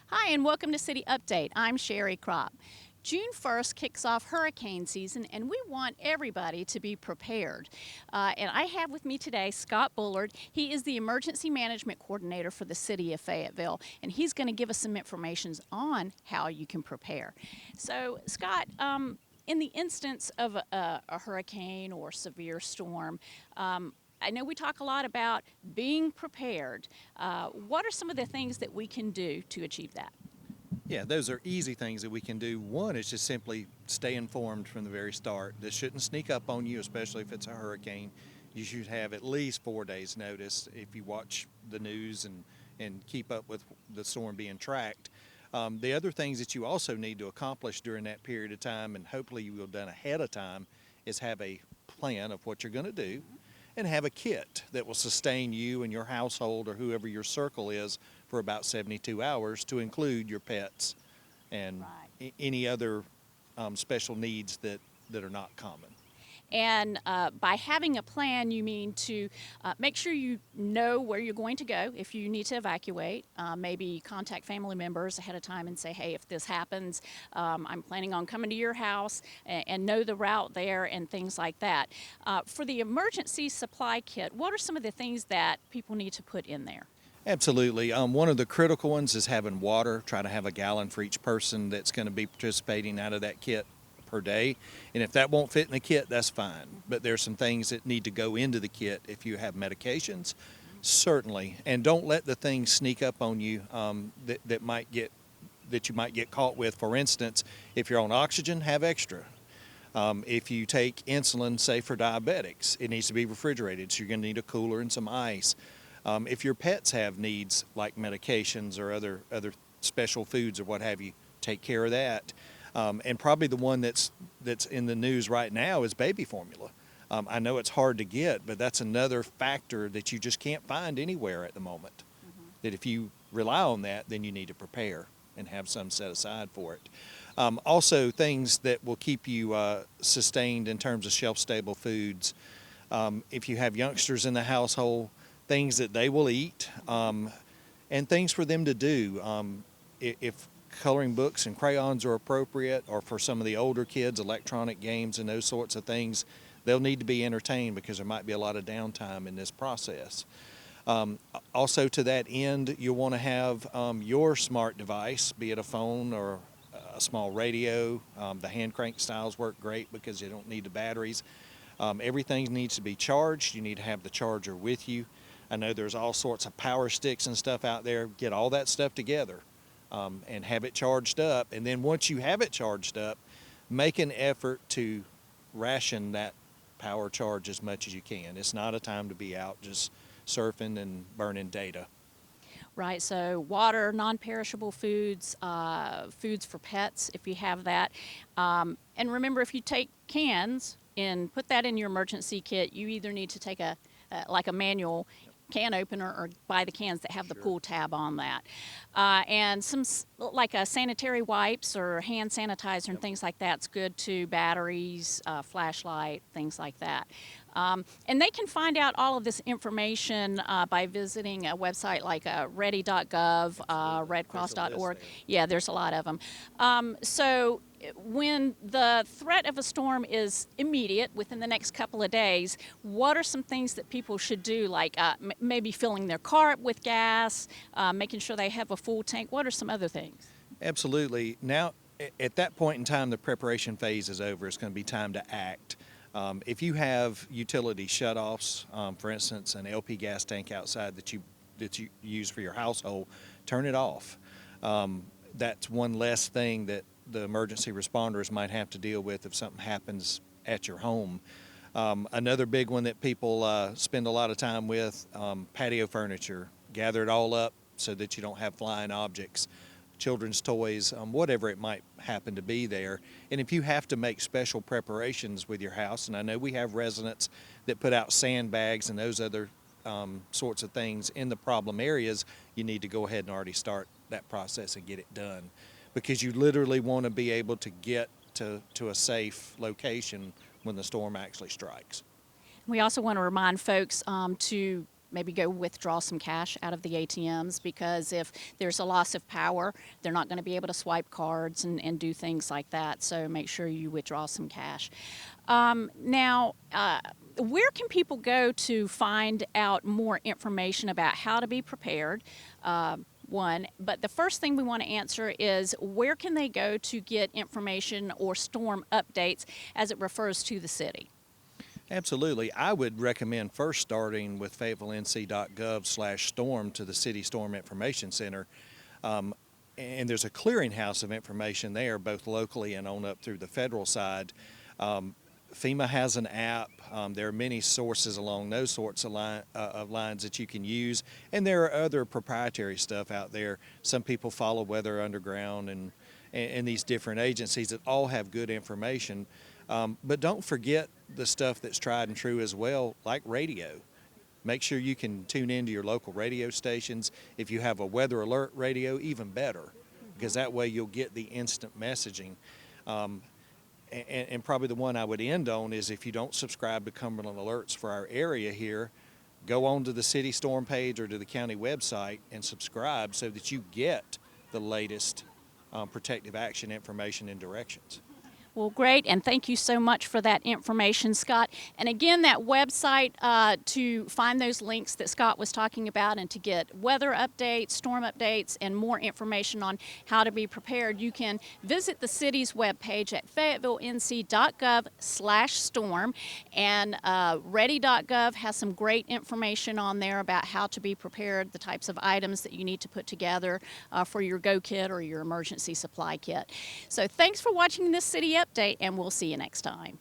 Hi, and welcome to City Update. I'm Sherry Kropp. June 1st kicks off hurricane season, and we want everybody to be prepared. And I have with me today Scott Bullard. He is the Emergency Management Coordinator for the City of Fayetteville, and he's going to give us some information on how you can prepare. So, Scott, in the instance of a hurricane or severe storm, I know we talk a lot about being prepared. What are some of the things that we can do to achieve that? Yeah, those are easy things that we can do. One is just simply stay informed from the very start. This shouldn't sneak up on you, especially if it's a hurricane. You should have at least 4 days notice if you watch the news and keep up with the storm being tracked. The other things that you also need to accomplish during that period of time, and hopefully you will have done ahead of time, is have a plan of what you're going to do and have a kit that will sustain you and your household or whoever your circle is for about 72 hours, to include your pets and any other special needs that are not common. And by having a plan, you mean to make sure you know where you're going to go if you need to evacuate. Maybe contact family members ahead of time and say, hey, if this happens, I'm planning on coming to your house, and know the route there and things like that. For the emergency supply kit, what are some of the things that people need to put in there? Absolutely. One of the critical ones is having water. Try to have a gallon for each person that's going to be participating out of that kit per day. And if that won't fit in the kit, that's fine. But there's some things that need to go into the kit. If you have medications, certainly. And don't let the things sneak up on you that you might get caught with. For instance, if you're on oxygen, have extra. If you take insulin, say for diabetics, it needs to be refrigerated, so you're going to need a cooler and some ice. If your pets have needs like medications or other special foods or what have you, take care of that. And probably the one that's in the news right now is baby formula. I know it's hard to get, but that's another factor that you just can't find anywhere at the moment. That if you rely on that, then you need to prepare and have some set aside for it. Also, things that will keep you sustained in terms of shelf-stable foods. If you have youngsters in the household, things that they will eat, and things for them to do. If coloring books and crayons are appropriate, or for some of the older kids, electronic games and those sorts of things, they'll need to be entertained because there might be a lot of downtime in this process. Also, to that end, you'll want to have your smart device, be it a phone or a small radio. The hand crank styles work great because you don't need the batteries. Everything needs to be charged. You need to have the charger with you. I know there's all sorts of power sticks and stuff out there. Get all that stuff together and have it charged up. And then once you have it charged up, make an effort to ration that power charge as much as you can. It's not a time to be out just surfing and burning data. Right, so water, non-perishable foods, foods for pets if you have that. And remember, if you take cans and put that in your emergency kit, you either need to take like a manual can opener or buy the cans that have the pull tab on that. And some like sanitary wipes or hand sanitizer and things like that's good too, batteries, flashlight, things like that. And they can find out all of this information by visiting a website like ready.gov, redcross.org. Yeah, there's a lot of them. So when the threat of a storm is immediate within the next couple of days, what are some things that people should do, like maybe filling their car up with gas, making sure they have a full tank? What are some other things? Absolutely. Now, at that point in time, the preparation phase is over. It's going to be time to act. If you have utility shutoffs, for instance, an LP gas tank outside that you use for your household, turn it off. That's one less thing that the emergency responders might have to deal with if something happens at your home. Another big one that people spend a lot of time with, patio furniture. Gather it all up so that you don't have flying objects, children's toys, whatever it might happen to be there. And if you have to make special preparations with your house, and I know we have residents that put out sandbags and those other sorts of things in the problem areas, you need to go ahead and already start that process and get it done, because you literally want to be able to get to a safe location when the storm actually strikes. We also want to remind folks to maybe go withdraw some cash out of the ATMs, because if there's a loss of power, they're not going to be able to swipe cards and do things like that. So make sure you withdraw some cash. Now, where can people go to find out more information about how to be prepared? One, but the first thing we want to answer is, where can they go to get information or storm updates as it refers to the city? Absolutely. I would recommend first starting with FayettevilleNC.gov/storm to the City Storm Information Center. And there's a clearinghouse of information there, both locally and on up through the federal side. FEMA has an app. There are many sources along those sorts of lines that you can use, and there are other proprietary stuff out there. Some people follow Weather Underground and these different agencies that all have good information. But don't forget the stuff that's tried and true as well, like radio. Make sure you can tune into your local radio stations. If you have a weather alert radio, even better, because that way you'll get the instant messaging. And probably the one I would end on is, if you don't subscribe to Cumberland Alerts for our area here, go on to the city storm page or to the county website and subscribe so that you get the latest protective action information and directions. Well, great, and thank you so much for that information, Scott. And again, that website, to find those links that Scott was talking about and to get weather updates, storm updates, and more information on how to be prepared, you can visit the city's webpage at FayettevilleNC.gov/storm. And Ready.gov has some great information on there about how to be prepared, the types of items that you need to put together for your Go Kit or your emergency supply kit. So thanks for watching this city update, and we'll see you next time.